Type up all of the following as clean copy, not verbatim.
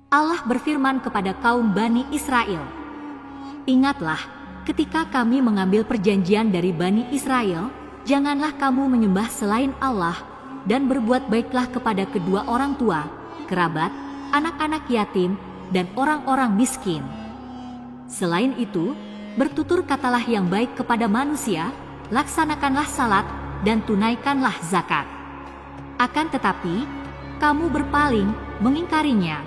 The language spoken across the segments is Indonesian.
Allah berfirman kepada kaum Bani Israel, "Ingatlah, ketika kami mengambil perjanjian dari Bani Israel, janganlah kamu menyembah selain Allah, dan berbuat baiklah kepada kedua orang tua, kerabat, anak-anak yatim, dan orang-orang miskin. Selain itu, bertutur katalah yang baik kepada manusia, laksanakanlah salat, dan tunaikanlah zakat. Akan tetapi, kamu berpaling, mengingkarinya,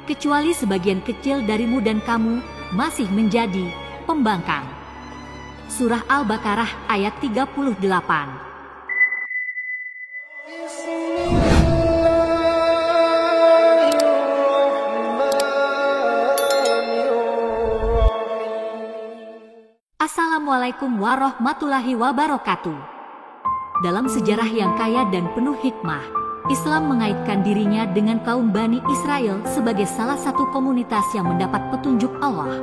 kecuali sebagian kecil darimu dan kamu masih menjadi pembangkang." Surah Al-Baqarah ayat 38. Assalamualaikum warahmatullahi wabarakatuh. Dalam sejarah yang kaya dan penuh hikmah, Islam mengaitkan dirinya dengan kaum Bani Israel sebagai salah satu komunitas yang mendapat petunjuk Allah.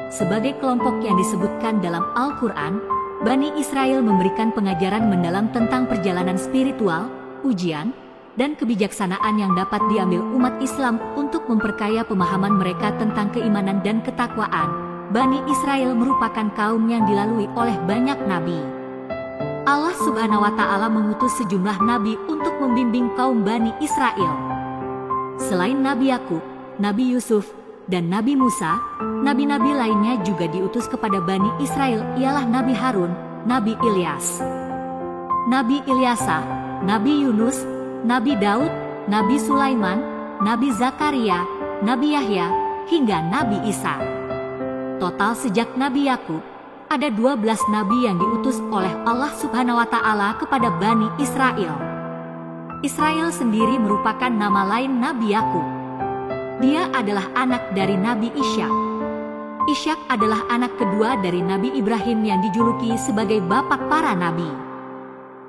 Sebagai kelompok yang disebutkan dalam Al-Quran, Bani Israel memberikan pengajaran mendalam tentang perjalanan spiritual, ujian, dan kebijaksanaan yang dapat diambil umat Islam untuk memperkaya pemahaman mereka tentang keimanan dan ketakwaan. Bani Israel merupakan kaum yang dilalui oleh banyak nabi. Allah Subhanahu wa Ta'ala mengutus sejumlah nabi untuk membimbing kaum Bani Israel. Selain Nabi Yakub, Nabi Yusuf, dan Nabi Musa, nabi-nabi lainnya juga diutus kepada Bani Israel, ialah Nabi Harun, Nabi Ilyas, Nabi Ilyasa, Nabi Yunus, Nabi Daud, Nabi Sulaiman, Nabi Zakaria, Nabi Yahya, hingga Nabi Isa. Total sejak Nabi Yakub, ada 12 nabi yang diutus oleh Allah Subhanahu wa Ta'ala kepada Bani Israel. Israel sendiri merupakan nama lain Nabi Yakub. Dia adalah anak dari Nabi Ishak. Ishak adalah anak kedua dari Nabi Ibrahim yang dijuluki sebagai bapak para nabi.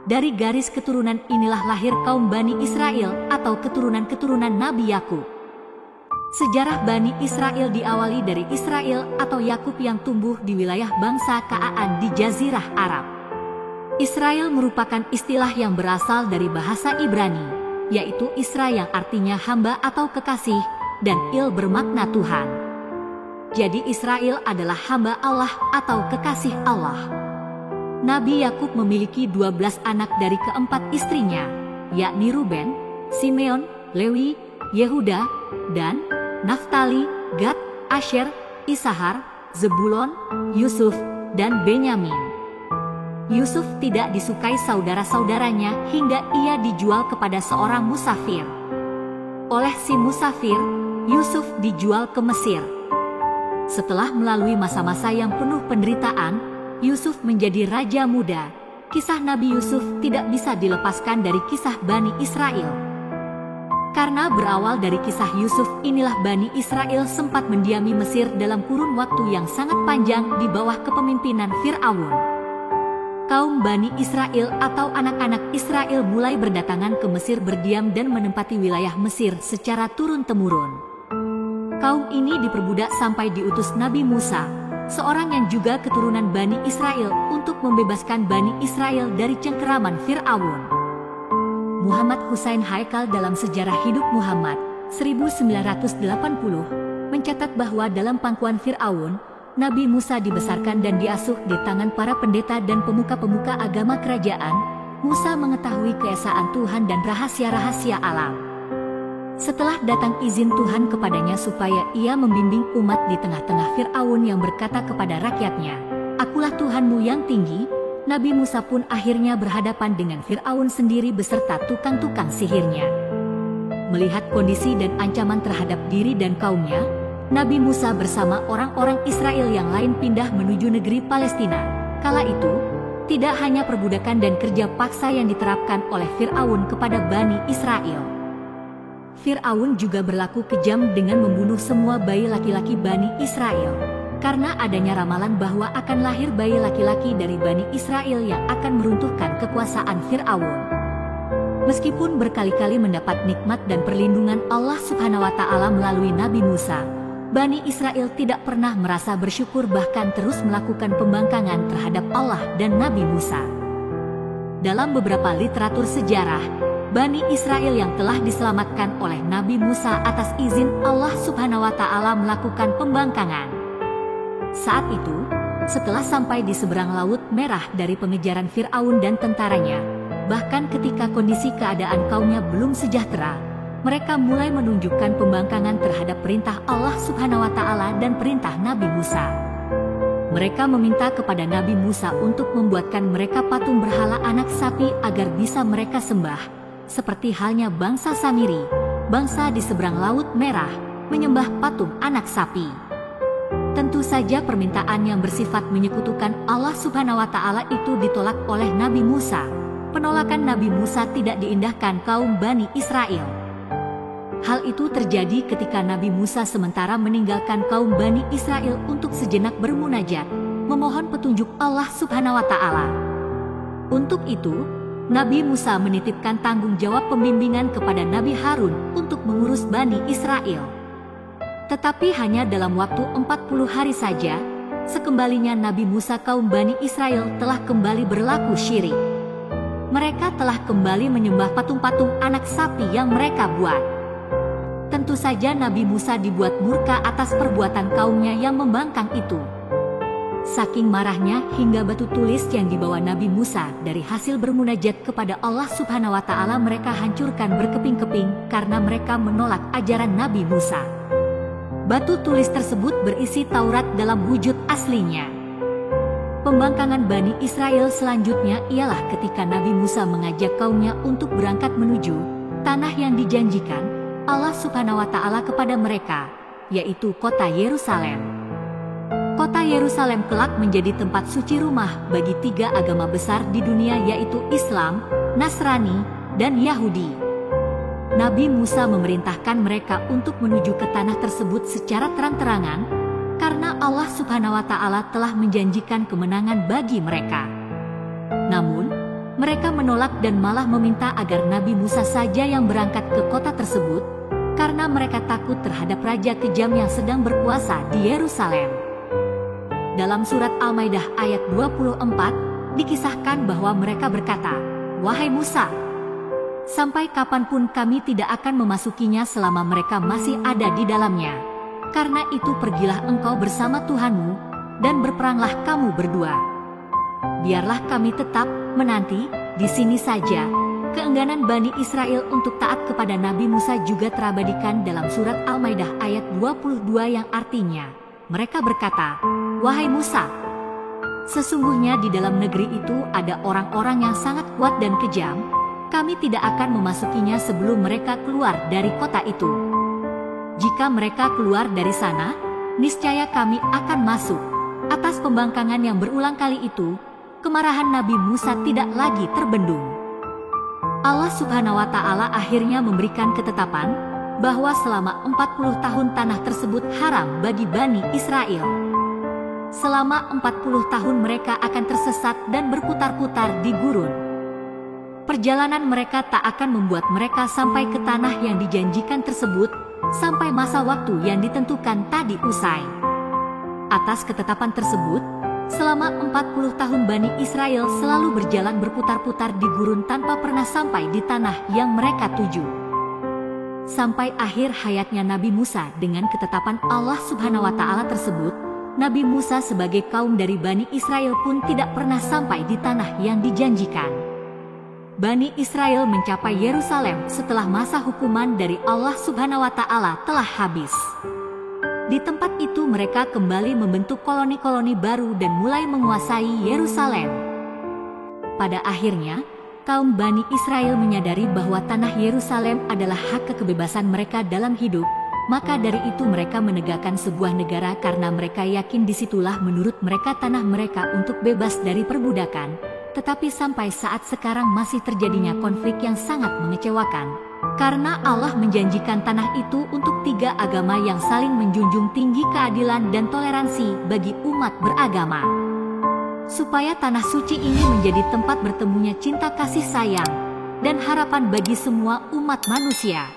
Dari garis keturunan inilah lahir kaum Bani Israel atau keturunan-keturunan Nabi Yakub. Sejarah Bani Israel diawali dari Israel atau Yakub yang tumbuh di wilayah bangsa Kanaan di Jazirah Arab. Israel merupakan istilah yang berasal dari bahasa Ibrani, yaitu Isra yang artinya hamba atau kekasih, dan Il bermakna Tuhan. Jadi Israel adalah hamba Allah atau kekasih Allah. Nabi Yakub memiliki 12 anak dari keempat istrinya, yakni Ruben, Simeon, Lewi, Yehuda, dan Naftali, Gad, Asher, Isahar, Zebulon, Yusuf, dan Benyamin. Yusuf tidak disukai saudara-saudaranya hingga ia dijual kepada seorang musafir. Oleh si musafir, Yusuf dijual ke Mesir. Setelah melalui masa-masa yang penuh penderitaan, Yusuf menjadi raja muda. Kisah Nabi Yusuf tidak bisa dilepaskan dari kisah Bani Israel. Karena berawal dari kisah Yusuf inilah Bani Israel sempat mendiami Mesir dalam kurun waktu yang sangat panjang di bawah kepemimpinan Fir'aun. Kaum Bani Israel atau anak-anak Israel mulai berdatangan ke Mesir berdiam dan menempati wilayah Mesir secara turun-temurun. Kaum ini diperbudak sampai diutus Nabi Musa, seorang yang juga keturunan Bani Israel, untuk membebaskan Bani Israel dari cengkeraman Fir'aun. Muhammad Hussein Haikal dalam Sejarah Hidup Muhammad 1980 mencatat bahwa dalam pangkuan Fir'aun, Nabi Musa dibesarkan dan diasuh di tangan para pendeta dan pemuka-pemuka agama kerajaan. Musa mengetahui keesaan Tuhan dan rahasia-rahasia alam. Setelah datang izin Tuhan kepadanya supaya ia membimbing umat di tengah-tengah Fir'aun yang berkata kepada rakyatnya, "Akulah Tuhanmu yang tinggi," Nabi Musa pun akhirnya berhadapan dengan Fir'aun sendiri beserta tukang-tukang sihirnya. Melihat kondisi dan ancaman terhadap diri dan kaumnya, Nabi Musa bersama orang-orang Israel yang lain pindah menuju negeri Palestina. Kala itu, tidak hanya perbudakan dan kerja paksa yang diterapkan oleh Fir'aun kepada Bani Israel. Fir'aun juga berlaku kejam dengan membunuh semua bayi laki-laki Bani Israel. Karena adanya ramalan bahwa akan lahir bayi laki-laki dari Bani Israel yang akan meruntuhkan kekuasaan Fir'aun. Meskipun berkali-kali mendapat nikmat dan perlindungan Allah Subhanahu wa Ta'ala melalui Nabi Musa, Bani Israel tidak pernah merasa bersyukur, bahkan terus melakukan pembangkangan terhadap Allah dan Nabi Musa. Dalam beberapa literatur sejarah, Bani Israel yang telah diselamatkan oleh Nabi Musa atas izin Allah Subhanahu wa Ta'ala melakukan pembangkangan. Saat itu, setelah sampai di seberang Laut Merah dari pengejaran Fir'aun dan tentaranya, bahkan ketika kondisi keadaan kaumnya belum sejahtera, mereka mulai menunjukkan pembangkangan terhadap perintah Allah Subhanahu wa Ta'ala dan perintah Nabi Musa. Mereka meminta kepada Nabi Musa untuk membuatkan mereka patung berhala anak sapi agar bisa mereka sembah, seperti halnya bangsa Samiri, bangsa di seberang Laut Merah, menyembah patung anak sapi. Tentu saja permintaan yang bersifat menyekutukan Allah Subhanahu wa Ta'ala itu ditolak oleh Nabi Musa. Penolakan Nabi Musa tidak diindahkan kaum Bani Israel. Hal itu terjadi ketika Nabi Musa sementara meninggalkan kaum Bani Israel untuk sejenak bermunajat, memohon petunjuk Allah Subhanahu wa Ta'ala. Untuk itu, Nabi Musa menitipkan tanggung jawab pembimbingan kepada Nabi Harun untuk mengurus Bani Israel. Tetapi hanya dalam waktu 40 hari saja, sekembalinya Nabi Musa kaum Bani Israel telah kembali berlaku syirik. Mereka telah kembali menyembah patung-patung anak sapi yang mereka buat. Tentu saja Nabi Musa dibuat murka atas perbuatan kaumnya yang membangkang itu. Saking marahnya hingga batu tulis yang dibawa Nabi Musa dari hasil bermunajat kepada Allah Subhanahu wa Ta'ala mereka hancurkan berkeping-keping karena mereka menolak ajaran Nabi Musa. Batu tulis tersebut berisi Taurat dalam wujud aslinya. Pembangkangan Bani Israel selanjutnya ialah ketika Nabi Musa mengajak kaumnya untuk berangkat menuju tanah yang dijanjikan Allah Subhanahu wa Ta'ala kepada mereka, yaitu kota Yerusalem. Kota Yerusalem kelak menjadi tempat suci rumah bagi 3 agama besar di dunia, yaitu Islam, Nasrani, dan Yahudi. Nabi Musa memerintahkan mereka untuk menuju ke tanah tersebut secara terang-terangan, karena Allah Subhanahu wa Ta'ala telah menjanjikan kemenangan bagi mereka. Namun, mereka menolak dan malah meminta agar Nabi Musa saja yang berangkat ke kota tersebut, karena mereka takut terhadap raja kejam yang sedang berkuasa di Yerusalem. Dalam surat Al-Maidah ayat 24, dikisahkan bahwa mereka berkata, "Wahai Musa, sampai kapanpun kami tidak akan memasukinya selama mereka masih ada di dalamnya. Karena itu pergilah engkau bersama Tuhanmu, dan berperanglah kamu berdua. Biarlah kami tetap menanti di sini saja." Keengganan Bani Israel untuk taat kepada Nabi Musa juga terabadikan dalam surat Al-Maidah ayat 22 yang artinya, mereka berkata, "Wahai Musa, sesungguhnya di dalam negeri itu ada orang-orang yang sangat kuat dan kejam, kami tidak akan memasukinya sebelum mereka keluar dari kota itu. Jika mereka keluar dari sana, niscaya kami akan masuk." Atas pembangkangan yang berulang kali itu, kemarahan Nabi Musa tidak lagi terbendung. Allah Subhanahu wa Ta'ala akhirnya memberikan ketetapan bahwa selama 40 tahun tanah tersebut haram bagi Bani Israel. Selama 40 tahun mereka akan tersesat dan berputar-putar di gurun. Perjalanan mereka tak akan membuat mereka sampai ke tanah yang dijanjikan tersebut sampai masa waktu yang ditentukan tadi usai. Atas ketetapan tersebut, selama 40 tahun Bani Israel selalu berjalan berputar-putar di gurun tanpa pernah sampai di tanah yang mereka tuju. Sampai akhir hayatnya Nabi Musa dengan ketetapan Allah Subhanahu wa Ta'ala tersebut, Nabi Musa sebagai kaum dari Bani Israel pun tidak pernah sampai di tanah yang dijanjikan. Bani Israel mencapai Yerusalem setelah masa hukuman dari Allah Subhanahu wa Ta'ala telah habis. Di tempat itu mereka kembali membentuk koloni-koloni baru dan mulai menguasai Yerusalem. Pada akhirnya, kaum Bani Israel menyadari bahwa tanah Yerusalem adalah hak kebebasan mereka dalam hidup, maka dari itu mereka menegakkan sebuah negara karena mereka yakin disitulah menurut mereka tanah mereka untuk bebas dari perbudakan. Tetapi sampai saat sekarang masih terjadinya konflik yang sangat mengecewakan. Karena Allah menjanjikan tanah itu untuk 3 agama yang saling menjunjung tinggi keadilan dan toleransi bagi umat beragama. Supaya tanah suci ini menjadi tempat bertemunya cinta kasih sayang dan harapan bagi semua umat manusia.